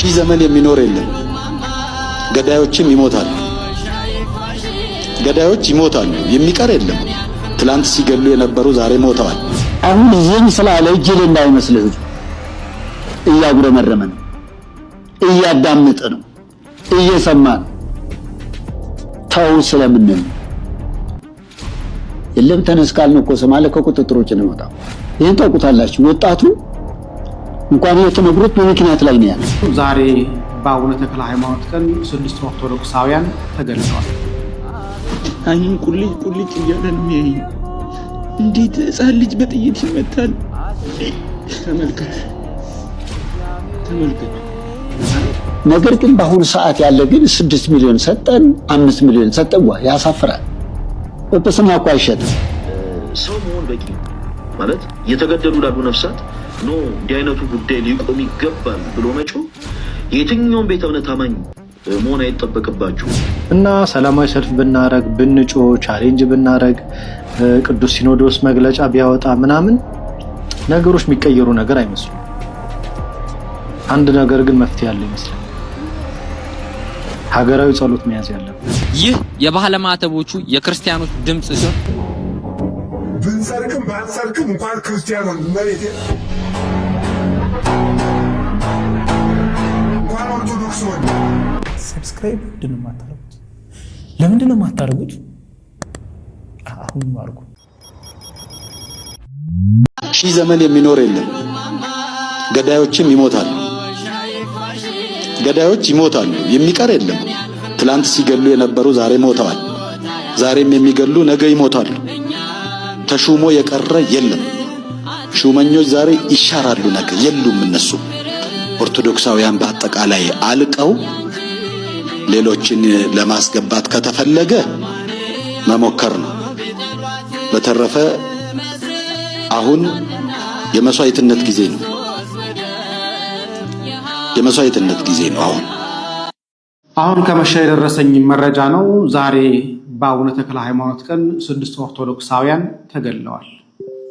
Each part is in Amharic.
ሺህ ዘመን የሚኖር የለም። ገዳዮችም ይሞታሉ። ገዳዮች ይሞታሉ፣ የሚቀር የለም። ትላንት ሲገሉ የነበሩ ዛሬ ሞተዋል። አሁን ዝም ስላለ እጅል እንዳይመስልህ እያጉረመረመ ነው፣ እያዳመጠ ነው፣ እየሰማ ነው። ተው ስለምንል የለም ተነስ ካልነው እኮ ሰማለ ከቁጥጥር ውጭ ነው የወጣው። ይሄን ታውቁታላችሁ። ወጣቱ እንኳን የተነግሩት በምክንያት ላይ ነው ያለው። ዛሬ በአቡነ ተክለ ሃይማኖት ቀን 6 ኦርቶዶክሳውያን ተገድለዋል። አይን ቁልጭ ቁልጭ እያለ ነው የሚያየኝ። እንዴት ሕፃን ልጅ በጥይት ይመታል? ተመልከት። ነገር ግን በአሁኑ ሰዓት ያለ ግን 6 ሚሊዮን ሰጠን 5 ሚሊዮን ሰጠን ያሳፍራል። በስማ እኮ አይሸጥም። ሰው መሆን በቂ ማለት የተገደሉ ላሉ ነፍሳት ኖ እንዲህ አይነቱ ጉዳይ ሊቆም ይገባል ብሎ መጮህ የትኛውም ቤተ እምነት አማኝ መሆን አይጠበቅባችሁ እና ሰላማዊ ሰልፍ ብናረግ ብንጮህ ቻሌንጅ ብናረግ ቅዱስ ሲኖዶስ መግለጫ ቢያወጣ ምናምን ነገሮች የሚቀየሩ ነገር አይመስሉም። አንድ ነገር ግን መፍትሄ ያለ ይመስላል። ሀገራዊ ጸሎት መያዝ ያለበት ይህ የባህለ ማዕተቦቹ የክርስቲያኖች ድምጽ ሲሆን ብንሰርቅም ባንሰርቅም እንኳን ክርስቲያኖን መሬት እንኳን ኦርቶዶክስ ሆነ ሰብስክራይብ ለምንድን ነው የማታደርጉት? አሁን ማርኩ። ሺህ ዘመን የሚኖር የለም። ገዳዮችም ይሞታሉ። ገዳዮች ይሞታሉ፣ የሚቀር የለም። ትላንት ሲገሉ የነበሩ ዛሬ ሞተዋል። ዛሬም የሚገሉ ነገ ይሞታሉ። ተሹሞ የቀረ የለም። ሹመኞች ዛሬ ይሻራሉ፣ ነገ የሉም እነሱ። ኦርቶዶክሳውያን በአጠቃላይ አልቀው ሌሎችን ለማስገባት ከተፈለገ መሞከር ነው። በተረፈ አሁን የመስዋዕትነት ጊዜ ነው። የመስዋዕትነት ጊዜ ነው። አሁን ከመሸ የደረሰኝ መረጃ ነው። ዛሬ በአቡነ ተክለ ሃይማኖት ቀን 6 ኦርቶዶክሳውያን ተገድለዋል።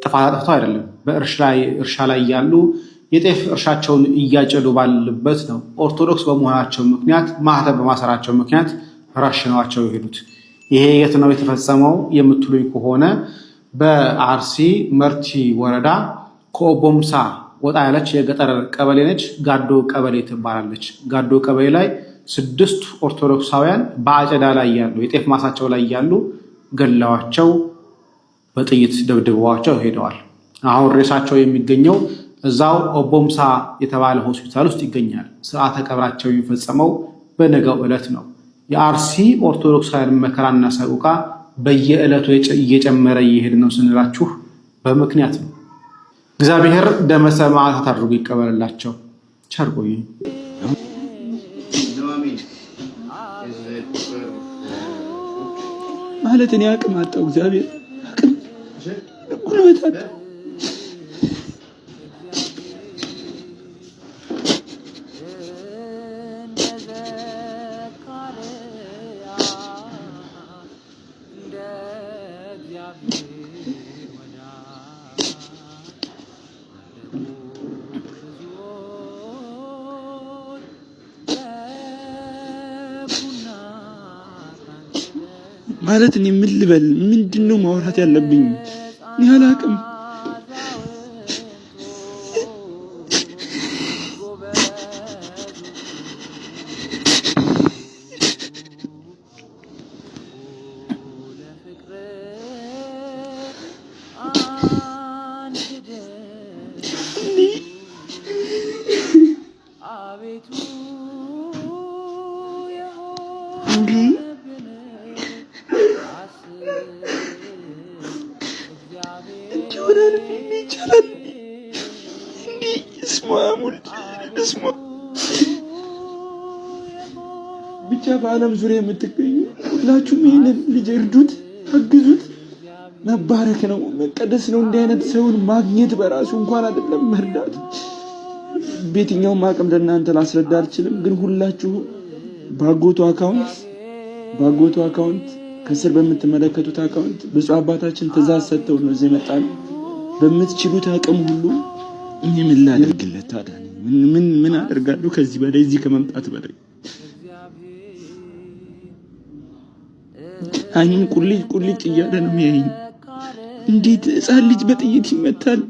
ጥፋት አጥፍተው አይደለም። በእርሻ ላይ ያሉ የጤፍ እርሻቸውን እያጨዱ ባሉበት ነው ኦርቶዶክስ በመሆናቸው ምክንያት ማህተብ በማሰራቸው ምክንያት ረሽነዋቸው የሄዱት። ይሄ የት ነው የተፈጸመው የምትሉኝ ከሆነ በአርሲ መርቲ ወረዳ ከኦቦምሳ ወጣ ያለች የገጠር ቀበሌ ነች። ጋዶ ቀበሌ ትባላለች። ጋዶ ቀበሌ ላይ 6 ኦርቶዶክሳውያን በአጨዳ ላይ ያሉ የጤፍ ማሳቸው ላይ ያሉ ገለዋቸው፣ በጥይት ደብድበዋቸው ሄደዋል። አሁን ሬሳቸው የሚገኘው እዛው ኦቦምሳ የተባለ ሆስፒታል ውስጥ ይገኛል። ስርዓተ ቀብራቸው የሚፈጸመው በነገው ዕለት ነው። የአርሲ ኦርቶዶክሳውያን መከራና ሰቆቃ በየዕለቱ እየጨመረ እየሄደ ነው ስንላችሁ በምክንያት ነው። እግዚአብሔር ደመ ሰማዕታት አድርጎ ይቀበልላቸው። ቸር ቆዩ። ማለት እኔ አቅም አጣው። እግዚአብሔር አቅም ጉልበት አጣው። ማለት እኔ ምን ልበል? ምንድነው ማውራት ያለብኝ? እኔ አላቅም። ብቻ በዓለም ዙሪያ የምትገኙ ሁላችሁም ይህንን ልጅ እርዱት፣ አግዙት። መባረክ ነው፣ መቀደስ ነው። እንዲህ አይነት ሰውን ማግኘት በራሱ እንኳን አይደለም መርዳት። በየትኛውም አቅም ለእናንተ ላስረዳ አልችልም፣ ግን ሁላችሁ ባጎቱ አካውንት ከስር በምትመለከቱት አካውንት ብፁዕ አባታችን ትእዛዝ ሰጥተው ነው እዚህ የመጣነው። በምትችሉት አቅም ሁሉ እኔ ምን ላደርግለት ታዲያ? ምን አደርጋለሁ ከዚህ በላይ እዚህ ከመምጣት በላይ አይን ቁልጭ እያለ ነው የሚያየኝ። እንዴት ሕፃን ልጅ በጥይት ይመታል?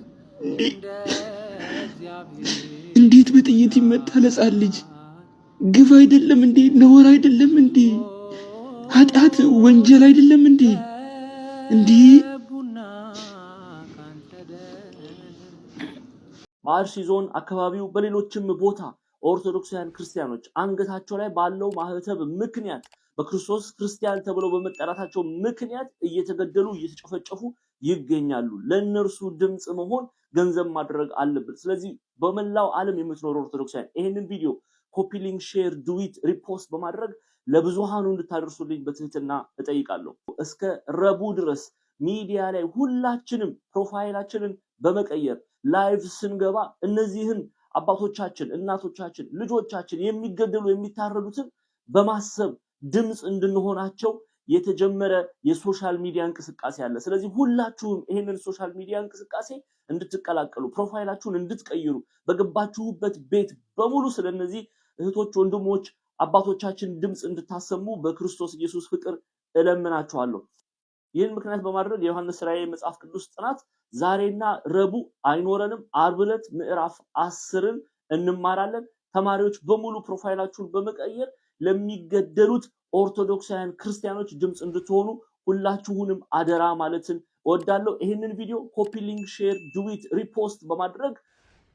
እንዴት በጥይት ይመታል ሕፃን ልጅ? ግፍ አይደለም እንዴ? ነውር አይደለም እንዴ? ኃጢአት ወንጀል አይደለም እንዴ? በአርሲ ዞን አካባቢው በሌሎችም ቦታ ኦርቶዶክሳውያን ክርስቲያኖች አንገታቸው ላይ ባለው ማህተብ ምክንያት በክርስቶስ ክርስቲያን ተብለው በመጠራታቸው ምክንያት እየተገደሉ እየተጨፈጨፉ ይገኛሉ። ለነርሱ ድምጽ መሆን ገንዘብ ማድረግ አለበት። ስለዚህ በመላው ዓለም የምትኖሩ ኦርቶዶክሳውያን ይሄንን ቪዲዮ ኮፒ ሊንክ፣ ሼር፣ ዱዊት፣ ሪፖስት በማድረግ ለብዙሃኑ እንድታደርሱልኝ በትህትና እጠይቃለሁ። እስከ ረቡዕ ድረስ ሚዲያ ላይ ሁላችንም ፕሮፋይላችንን በመቀየር ላይቭ ስንገባ እነዚህን አባቶቻችን፣ እናቶቻችን፣ ልጆቻችን የሚገደሉ የሚታረዱትን በማሰብ ድምጽ እንድንሆናቸው የተጀመረ የሶሻል ሚዲያ እንቅስቃሴ አለ። ስለዚህ ሁላችሁም ይሄንን ሶሻል ሚዲያ እንቅስቃሴ እንድትቀላቀሉ፣ ፕሮፋይላችሁን እንድትቀይሩ፣ በገባችሁበት ቤት በሙሉ ስለነዚህ እህቶች፣ ወንድሞች፣ አባቶቻችን ድምጽ እንድታሰሙ በክርስቶስ ኢየሱስ ፍቅር እለምናችኋለሁ። ይህን ምክንያት በማድረግ የዮሐንስ ራእይ መጽሐፍ ቅዱስ ጥናት ዛሬና ረቡዕ አይኖረንም። ዓርብ ዕለት ምዕራፍ 10ን እንማራለን። ተማሪዎች በሙሉ ፕሮፋይላችሁን በመቀየር ለሚገደሉት ኦርቶዶክሳውያን ክርስቲያኖች ድምጽ እንድትሆኑ ሁላችሁንም አደራ ማለትን እወዳለሁ። ይሄንን ቪዲዮ ኮፒ ሊንክ፣ ሼር፣ ዱዊት፣ ሪፖስት በማድረግ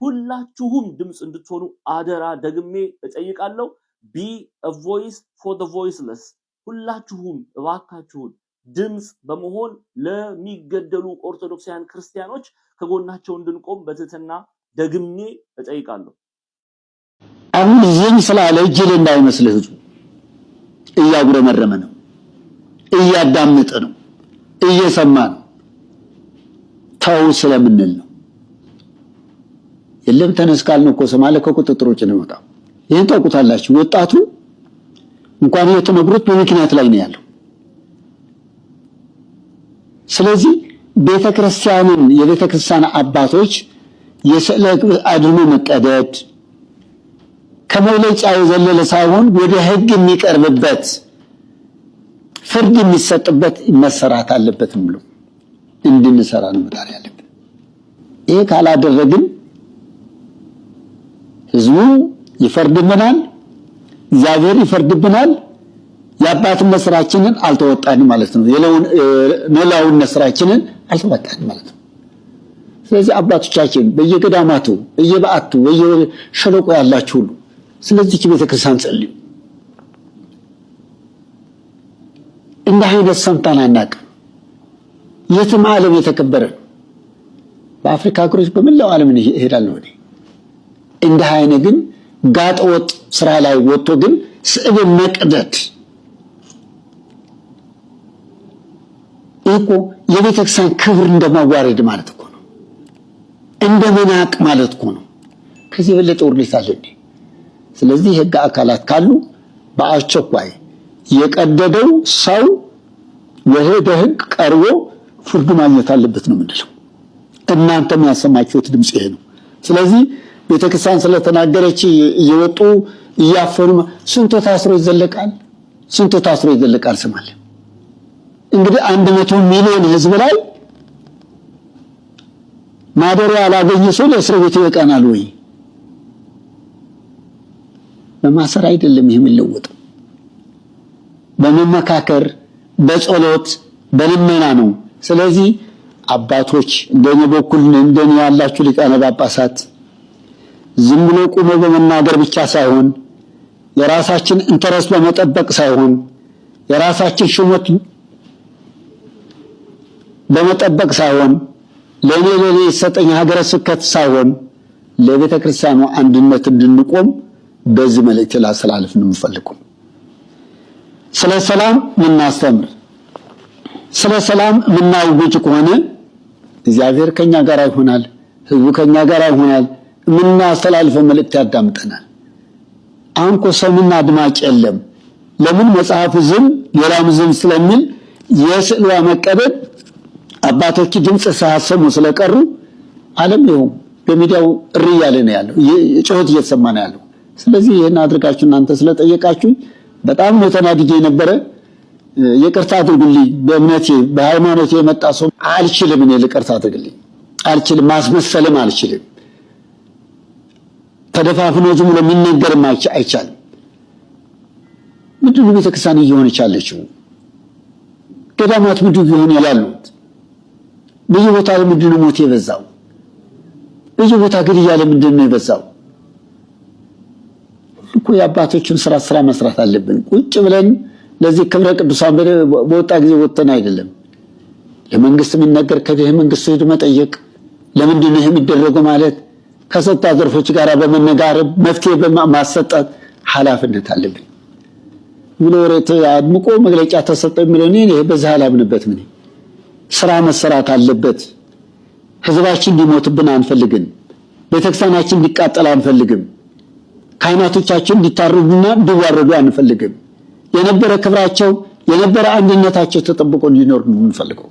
ሁላችሁም ድምጽ እንድትሆኑ አደራ ደግሜ እጠይቃለሁ። ቢ a voice for the voiceless። ሁላችሁም እባካችሁን ድምጽ በመሆን ለሚገደሉ ኦርቶዶክሳውያን ክርስቲያኖች ከጎናቸው እንድንቆም በትህትና ደግሜ እጠይቃለሁ። አሁን ዝም ስላለ ጅል እንዳይመስልህ ህዝቡ እያጉረመረመ ነው፣ እያዳመጠ ነው፣ እየሰማ ነው። ተው ስለምንል ነው። የለም ተነስ ካልነው እኮ ሰማለ ከቁጥጥር ውጭ ነው የወጣው። ይሄን ታውቁታላችሁ። ወጣቱ እንኳን የተነግሩት በምክንያት ላይ ነው ያለው። ስለዚህ ቤተክርስቲያንን የቤተክርስቲያን አባቶች የስዕለት አድኖ መቀደድ ከመውለጫ የዘለለ ሳይሆን ወደ ህግ የሚቀርብበት ፍርድ የሚሰጥበት መሰራት አለበት ብሎ እንድንሰራ ነው መጣር ያለብን። ይሄ ካላደረግን ህዝቡ ይፈርድብናል፣ እግዚአብሔር ይፈርድብናል። የአባትነት ስራችንን አልተወጣንም ማለት ነው። የኖላውን ስራችንን አልተወጣንም ማለት ነው። ስለዚህ አባቶቻችን በየገዳማቱ በየበዓቱ በየሸለቆ ያላችሁ ሁሉ ስለዚህ ቤተክርስቲያን ጸልዩ። እንደ አይነት ሰምተን አናውቅም። የትም ዓለም የተከበረ በአፍሪካ ሀገሮች በመላው ዓለም ይሄዳለሁ። እንደ አይነት ግን ጋጠወጥ ስራ ላይ ወጥቶ ግን ስዕል መቅደድ እኮ የቤተክርስቲያን ክብር እንደማዋረድ ማለት እኮ ነው። እንደመናቅ ማለት እኮ ነው። ከዚህ በለጠ ውርደት አለ እንዴ? ስለዚህ ህግ አካላት ካሉ በአስቸኳይ የቀደደው ሰው ወደ ህግ ቀርቦ ፍርድ ማግኘት አለበት ነው የምንለው። እናንተም ያሰማችሁት ድምጽ ይሄ ነው። ስለዚህ ቤተክርስቲያን ስለተናገረች እየወጡ እያፈኑ ስንቱ ታስሮ ይዘለቃል ስማለ። እንግዲህ 100 ሚሊዮን ህዝብ ላይ ማደሪያ ያላገኘ ሰው ለእስር ቤት ይበቃናል ወይ? በማሰር አይደለም ይሄ የሚለወጠው፣ በመመካከር በጸሎት በልመና ነው። ስለዚህ አባቶች እንደኔ በኩል እንደኔ ያላችሁ ሊቃነ ጳጳሳት ዝም ብሎ ቆሞ በመናገር ብቻ ሳይሆን የራሳችን ኢንተረስት በመጠበቅ ሳይሆን የራሳችን ሽሞት በመጠበቅ ሳይሆን ለኔ የሰጠኝ ሀገረ ስብከት ሳይሆን ለቤተ ክርስቲያኑ አንድነት እንድንቆም በዚህ መልእክት ላስተላልፍ ነው የምፈልገው። ስለ ሰላም ምናስተምር፣ ስለ ሰላም ምናውጅ ከሆነ እግዚአብሔር ከኛ ጋር ይሆናል፣ ህዝቡ ከኛ ጋር ይሆናል። ምናስተላልፈው መልእክት ያዳምጠናል። አሁን እኮ ሰምና አድማጭ የለም። ለምን? መጽሐፉ ዝም ሌላም ዝም ስለሚል የስዕሏ መቀደድ አባቶች ድምጽ ሳያሰሙ ስለቀሩ ዓለም ነው በሚዲያው እሪ ያለ ነው ያለው ጩኸት እየተሰማ ነው ያለው ስለዚህ ይሄን አድርጋችሁ እናንተ ስለጠየቃችሁ በጣም ነው ተናድጄ ነበር ይቅርታ አድርጉልኝ በእምነቴ በሃይማኖቴ የመጣ ሰው አልችልም እኔ ይቅርታ አድርጉልኝ አልችልም ማስመሰልም አልችልም ተደፋፍኖ ዝም ብሎ የሚነገርም አይቻልም ምንድነው ቤተክርስቲያን እየሆነች ያለችው ገዳማት ምንድነው ይሆን ያሉት ብዙ ቦታ ምንድነው ሞት የበዛው ብዙ ቦታ ግድያ ለምንድነው የበዛው እኮ የአባቶችን ስራ መስራት አለብን ቁጭ ብለን ለዚህ ክብረ ቅዱሳን በወጣ ጊዜ ወጥተን አይደለም ለመንግስት የሚነገር ከዚህ መንግስት ሄዶ መጠየቅ ለምንድነው ይሄ የሚደረገው ማለት ከሰጣ ዘርፎች ጋር በመነጋገር መፍትሄ በማሰጣት ኃላፊነት አለብን ወለወሬት አድምቆ መግለጫ ተሰጠ የሚለኝ ይሄ በዛ ሐላፊነት ምን ስራ መሰራት አለበት ህዝባችን እንዲሞትብን አንፈልግም ቤተክርስቲያናችን እንዲቃጠል አንፈልግም ካህናቶቻችን እንዲታረዱና እንዲዋረዱ አንፈልግም የነበረ ክብራቸው የነበረ አንድነታቸው ተጠብቆ እንዲኖር ነው የምንፈልገው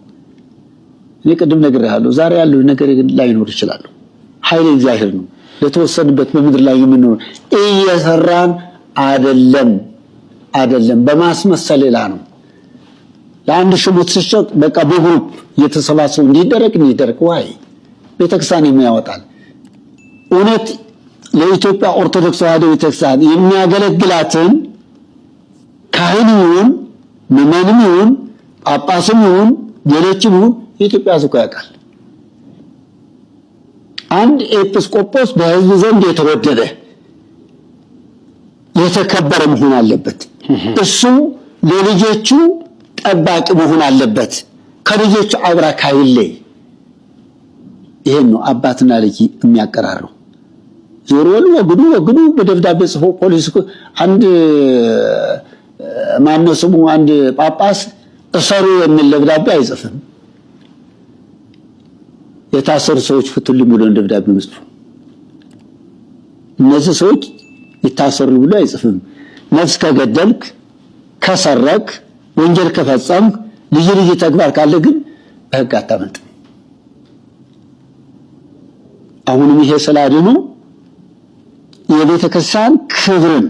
እኔ ቅድም ነግሬሃለሁ ዛሬ ያለው ነገር ላይኖር ይችላል ኃይል እግዚአብሔር ነው ለተወሰነበት በመድር ላይ የምንኖር እየሰራን አይደለም በማስመሰል ላ ነው ለአንድ ሽሙት ሲሸጥ በቃ በግሩፕ እየተሰባሰቡ እንዲደረግ ዋይ ቤተክርስቲያን የሚያወጣል እውነት ለኢትዮጵያ ኦርቶዶክስ ተዋሕዶ ቤተክርስቲያን የሚያገለግላትን ካህኑን ምዕመኑን ጳጳሱን ሌሎችም የኢትዮጵያ ሕዝብ ያውቃል አንድ ኤጲስቆጶስ በሕዝብ ዘንድ የተወደደ የተከበረ መሆን አለበት እሱ ለልጆቹ ጠባቂ መሆን አለበት ከልጆቹ አብራክ አይለይ ይሄን ነው አባትና ልጅ የሚያቀራረው ዞሮል ወግዱ በደብዳቤ ጽፎ ፖሊስ አንድ ማነው ስሙ አንድ ጳጳስ እሰሩ የሚል ደብዳቤ አይጽፍም የታሰሩ ሰዎች ፍቱልኝ ብሎ ደብዳቤ መስጠቱ እነዚህ ሰዎች ይታሰሩ ብሎ አይጽፍም ነፍስ ከገደልክ ከሰረክ ወንጀል ከፈጸምክ ልጅ ተግባር ካለ ግን በህግ አታመልጥ አሁንም ይሄ ስላድኑ የቤተክርስቲያን ክብርን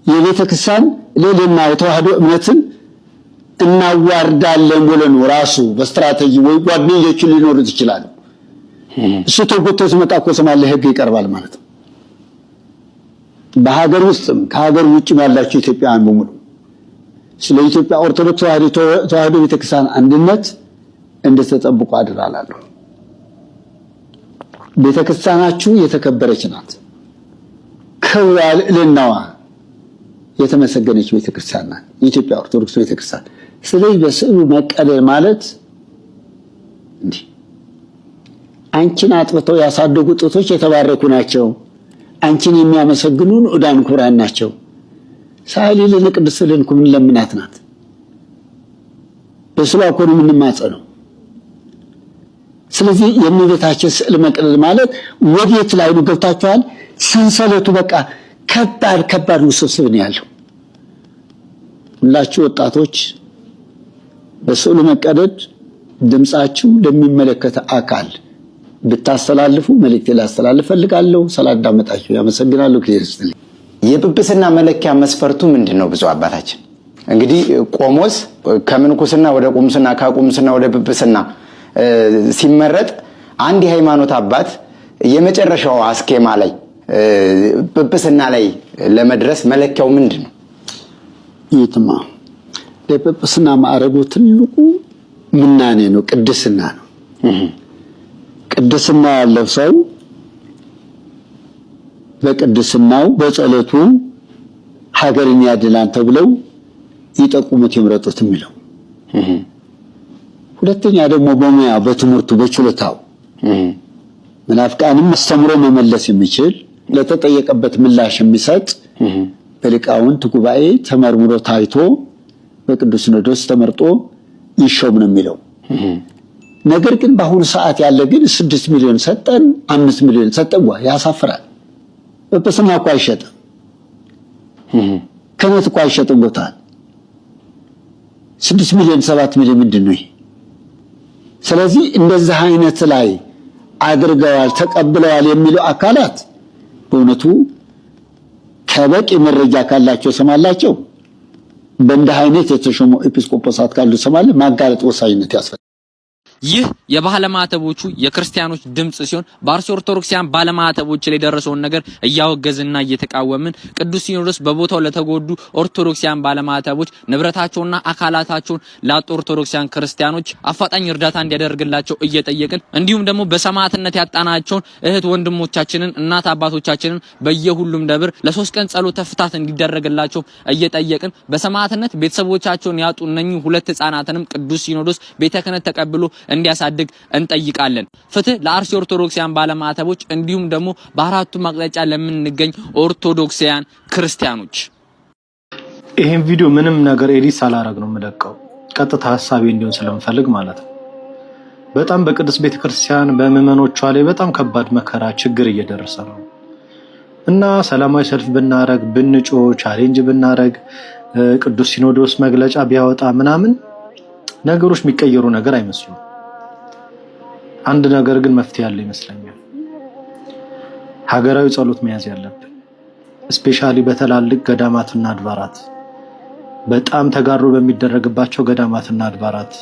የቤተክርስቲያን ለለማ የተዋህዶ እምነትን እናዋርዳለን ብለን ራሱ በስትራቴጂ ወይ ጓደኞች ሊኖሩት ይችላል እሱ ተጎተስ መጣቆ ሰማለ ህግ ይቀርባል ማለት ነው በሀገር ውስጥም ከሀገር ውጭም ያላችሁ ኢትዮጵያውያን በሙሉ ስለ ኢትዮጵያ ኦርቶዶክስ ተዋህዶ ቤተክርስቲያን አንድነት እንደተጠብቁ አድራላለሁ ቤተክርስቲያናችሁ የተከበረች ናት ክብራል ለናዋ የተመሰገነች ቤተክርስቲያን ናት የኢትዮጵያ ኦርቶዶክስ ቤተክርስቲያን ስለዚህ በስዕሉ መቀደል ማለት እንዴ አንቺን አጥብተው ያሳደጉ ጡቶች የተባረኩ ናቸው አንቺን የሚያመሰግኑን ኡዳን ኩራን ናቸው ሳይሊ ለቅድስት ለንኩም ለምናት ናት በስሏ ኮኑ ምን ማጸነው ስለዚህ የእመቤታችን ስዕል መቀደል ማለት ወዴት ላይ ነው ገብታችኋል ሰንሰለቱ በቃ ከባድ ውስብስብ ነው ያለው ሁላችሁ ወጣቶች በስዕሉ መቀደድ ድምጻችሁ ለሚመለከተ አካል ብታስተላልፉ መልእክት ላስተላልፍ ፈልጋለሁ ስላዳመጣችሁ ያመሰግናለሁ ክርስቲያን የጵጵስና መለኪያ መስፈርቱ ምንድነው ብዙ አባታችን እንግዲህ ቆሞስ ከምንኩስና ወደ ቁምስና ከቁምስና ወደ ጵጵስና ሲመረጥ አንድ የሃይማኖት አባት የመጨረሻው አስኬማ ላይ ጵጵስና ላይ ለመድረስ መለኪያው ምንድነው ይትማ ለጵጵስና ማዕረጉ ትልቁ ምናኔ ነው ቅድስና ነው ቅድስና ያለው ሰው በቅድስናው በጸሎቱ ሀገርን ያድላን ተብለው ይጠቁሙት ይምረጡት የሚለው ሁለተኛ ደግሞ በሙያ በትምህርቱ በችሎታው መናፍቃንም አስተምሮ መመለስ የሚችል ለተጠየቀበት ምላሽ የሚሰጥ በሊቃውንት ጉባኤ ተመርምሮ ታይቶ በቅዱስ ሲኖዶስ ተመርጦ ይሾም ነው የሚለው ነገር ግን በአሁኑ ሰዓት ያለ ግን 6 ሚሊዮን ሰጠን 5 ሚሊዮን ሰጠን ያሳፍራል ጵጵስና እኮ አይሸጥም ከነት እኮ አይሸጥም ቦታ 6 ሚሊዮን 7 ሚሊዮን ምንድነው ስለዚህ እንደዚህ አይነት ላይ አድርገዋል ተቀብለዋል የሚሉ አካላት በእውነቱ ከበቂ መረጃ ካላቸው ሰማላቸው በእንዲህ አይነት የተሾሙ ኤጲስቆጶሳት ካሉ ሰማለ ማጋለጥ ወሳኝነት ያስፈልጋል። ይህ የባለማተቦቹ የክርስቲያኖች ድምጽ ሲሆን በአርሲ ኦርቶዶክሲያን ባለማተቦች ላይ ደረሰውን ነገር እያወገዝና እየተቃወምን ቅዱስ ሲኖዶስ በቦታው ለተጎዱ ኦርቶዶክሲያን ባለማተቦች ንብረታቸውና አካላታቸውን ላጡ ኦርቶዶክሲያን ክርስቲያኖች አፋጣኝ እርዳታ እንዲያደርግላቸው እየጠየቅን እንዲሁም ደግሞ በሰማዕትነት ያጣናቸውን እህት ወንድሞቻችንን እናት አባቶቻችንን በየሁሉም ደብር ለ3 ቀን ጸሎተ ፍታት እንዲደረግላቸው እየጠየቅን በሰማዕትነት ቤተሰቦቻቸውን ያጡ እነኚህ 2 ህፃናትንም ቅዱስ ሲኖዶስ ቤተ ክህነት ተቀብሎ እንዲያሳድግ እንጠይቃለን። ፍትህ ለአርሲ ኦርቶዶክሲያን ባለማተቦች እንዲሁም ደግሞ በአራቱ አቅጣጫ ለምንገኝ ኦርቶዶክሲያን ክርስቲያኖች። ይሄን ቪዲዮ ምንም ነገር ኤዲት ሳላረግ ነው የምለቀው፣ ቀጥታ ሐሳቤ እንዲሆን ስለምፈልግ ማለት ነው። በጣም በቅዱስ ቤተክርስቲያን በምዕመኖቿ ላይ በጣም ከባድ መከራ ችግር እየደረሰ ነው እና ሰላማዊ ሰልፍ ብናረግ ብንጮ ቻሌንጅ ብናረግ ቅዱስ ሲኖዶስ መግለጫ ቢያወጣ ምናምን ነገሮች የሚቀየሩ ነገር አይመስሉም። አንድ ነገር ግን መፍትሄ ያለ ይመስለኛል። ሀገራዊ ጸሎት መያዝ ያለብን ስፔሻሊ በተላልቅ ገዳማትና አድባራት፣ በጣም ተጋሩ በሚደረግባቸው ገዳማትና አድባራት፣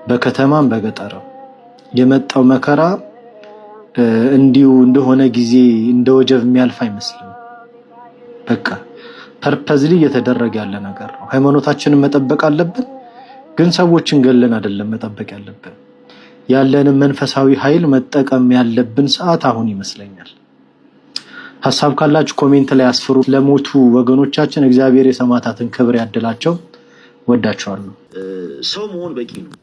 በከተማም በገጠርም የመጣው መከራ እንዲሁ እንደሆነ ጊዜ እንደ ወጀብ የሚያልፍ አይመስልም። በቃ ፐርፐዝሊ እየተደረገ ያለ ነገር ነው። ሃይማኖታችንን መጠበቅ አለብን፣ ግን ሰዎችን ገለን አይደለም መጠበቅ ያለብን። ያለንን መንፈሳዊ ኃይል መጠቀም ያለብን ሰዓት አሁን ይመስለኛል። ሐሳብ ካላችሁ ኮሜንት ላይ አስፍሩ። ለሞቱ ወገኖቻችን እግዚአብሔር የሰማዕታትን ክብር ያድላቸው። ወዳችኋለሁ። ሰው መሆን በቂ ነው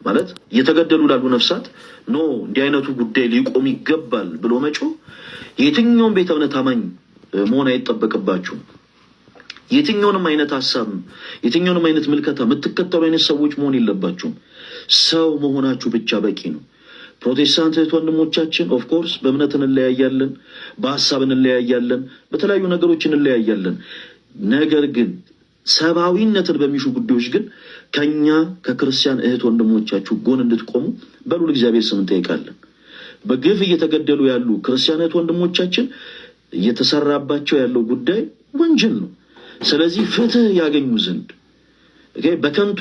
ማለት እየተገደሉ ላሉ ነፍሳት ኖ እንዲህ አይነቱ ጉዳይ ሊቆም ይገባል ብሎ መጮህ የትኛውም ቤተ እምነት አማኝ መሆን አይጠበቅባችሁም። የትኛውንም አይነት ሐሳብ የትኛውንም አይነት ምልከታ የምትከተሉ አይነት ሰዎች መሆን የለባችሁም። ሰው መሆናችሁ ብቻ በቂ ነው። ፕሮቴስታንት እህት ወንድሞቻችን ኦፍ ኮርስ በእምነት እንለያያለን፣ በሐሳብ እንለያያለን፣ በተለያዩ ነገሮች እንለያያለን። ነገር ግን ሰብአዊነትን በሚሹ ጉዳዮች ግን ከኛ ከክርስቲያን እህት ወንድሞቻችሁ ጎን እንድትቆሙ በሉል እግዚአብሔር ስም እንጠይቃለን። በግፍ እየተገደሉ ያሉ ክርስቲያን እህት ወንድሞቻችን እየተሰራባቸው ያለው ጉዳይ ወንጀል ነው። ስለዚህ ፍትህ ያገኙ ዘንድ በከንቱ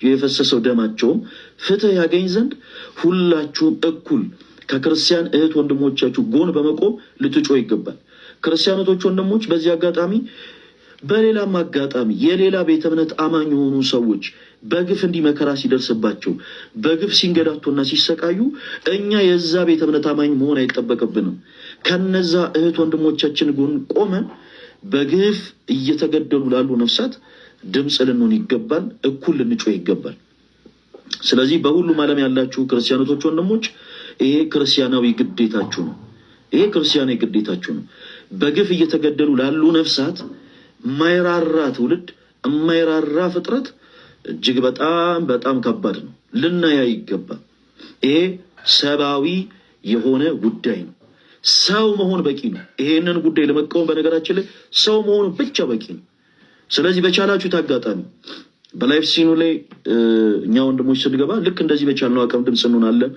የፈሰሰው ደማቸውም ፍትህ ያገኝ ዘንድ ሁላችሁም እኩል ከክርስቲያን እህት ወንድሞቻችሁ ጎን በመቆም ልትጮህ ይገባል። ክርስቲያኖቶች ወንድሞች፣ በዚህ አጋጣሚ በሌላም አጋጣሚ የሌላ ቤተ እምነት አማኝ የሆኑ ሰዎች በግፍ እንዲህ መከራ ሲደርስባቸው በግፍ ሲንገዳቱና ሲሰቃዩ እኛ የዛ ቤተ እምነት አማኝ መሆን አይጠበቅብንም። ከነዛ እህት ወንድሞቻችን ጎን ቆመን በግፍ እየተገደሉ ላሉ ነፍሳት ድምፅ ልንሆን ይገባል፣ እኩል ልንጮህ ይገባል። ስለዚህ በሁሉም ዓለም ያላችሁ ክርስቲያኖቶች ወንድሞች ይሄ ክርስቲያናዊ ግዴታችሁ ነው። ይሄ ክርስቲያናዊ ግዴታችሁ ነው። በግፍ እየተገደሉ ላሉ ነፍሳት የማይራራ ትውልድ፣ የማይራራ ፍጥረት እጅግ በጣም በጣም ከባድ ነው። ልናያ ይገባል። ይሄ ሰብአዊ የሆነ ጉዳይ ነው። ሰው መሆን በቂ ነው። ይሄንን ጉዳይ ለመቃወም በነገራችን ላይ ሰው መሆኑ ብቻ በቂ ነው። ስለዚህ በቻላችሁት አጋጣሚ በላይፍ ሲኑ ላይ እኛ ወንድሞች ስንገባ ልክ እንደዚህ በቻልነው አቅም ድምፅ እንሆናለን።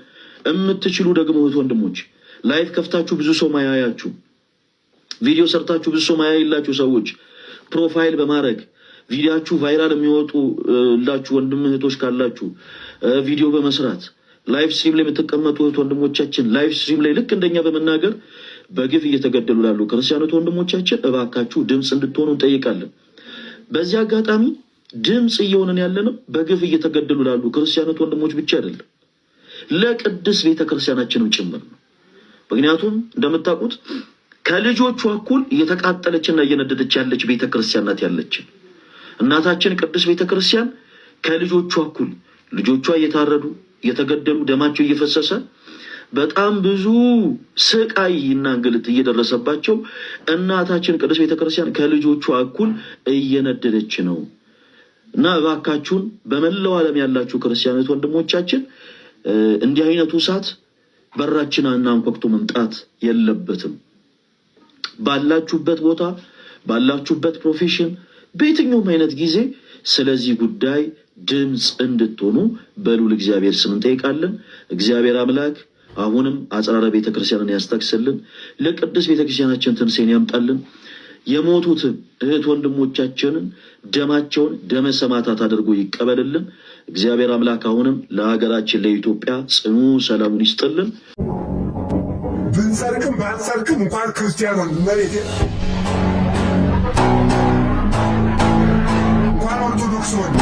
የምትችሉ ደግሞ እህት ወንድሞች ላይፍ ከፍታችሁ ብዙ ሰው ማያያችሁ፣ ቪዲዮ ሰርታችሁ ብዙ ሰው ማያይላችሁ ሰዎች ፕሮፋይል በማድረግ ቪዲዮአችሁ ቫይራል የሚወጡ ላችሁ ወንድም እህቶች ካላችሁ ቪዲዮ በመስራት ላይፍ ስትሪም ላይ የምትቀመጡ እህት ወንድሞቻችን ላይፍ ስትሪም ላይ ልክ እንደኛ በመናገር በግፍ እየተገደሉ ላሉ ክርስቲያኖት ወንድሞቻችን እባካችሁ ድምፅ እንድትሆኑ እንጠይቃለን። በዚህ አጋጣሚ ድምፅ እየሆነን ያለነው በግፍ እየተገደሉ ላሉ ክርስቲያኖት ወንድሞች ብቻ አይደለም፣ ለቅድስት ቤተክርስቲያናችንም ጭምር ነው። ምክንያቱም እንደምታውቁት ከልጆቿ እኩል እየተቃጠለችና እየነደደች ያለች ቤተክርስቲያን ናት ያለችን። እናታችን ቅድስት ቤተክርስቲያን ከልጆቿ እኩል ልጆቿ እየታረዱ እየተገደሉ ደማቸው እየፈሰሰ በጣም ብዙ ስቃይ እና እንግልት እየደረሰባቸው እናታችን ቅድስት ቤተክርስቲያን ከልጆቿ እኩል እየነደደች ነው እና እባካችሁን በመላው ዓለም ያላችሁ ክርስቲያኖች ወንድሞቻችን እንዲህ አይነቱ እሳት በራችን አንኳኩቶ መምጣት የለበትም። ባላችሁበት ቦታ ባላችሁበት ፕሮፌሽን በየትኛውም አይነት ጊዜ ስለዚህ ጉዳይ ድምፅ እንድትሆኑ በሉል እግዚአብሔር ስም እንጠይቃለን። እግዚአብሔር አምላክ አሁንም አጽራረ ቤተክርስቲያንን ያስታክስልን። ለቅዱስ ቤተክርስቲያናችን ትንሣኤን ያምጣልን። የሞቱት እህት ወንድሞቻችንን ደማቸውን ደመ ሰማዕታት አድርጎ ይቀበልልን። እግዚአብሔር አምላክ አሁንም ለሀገራችን ለኢትዮጵያ ጽኑ ሰላሙን ይስጥልን። ብንሰርቅም ባንሰርቅም እንኳን ክርስቲያኑን መሬት እንኳን ኦርቶዶክስ ሆነ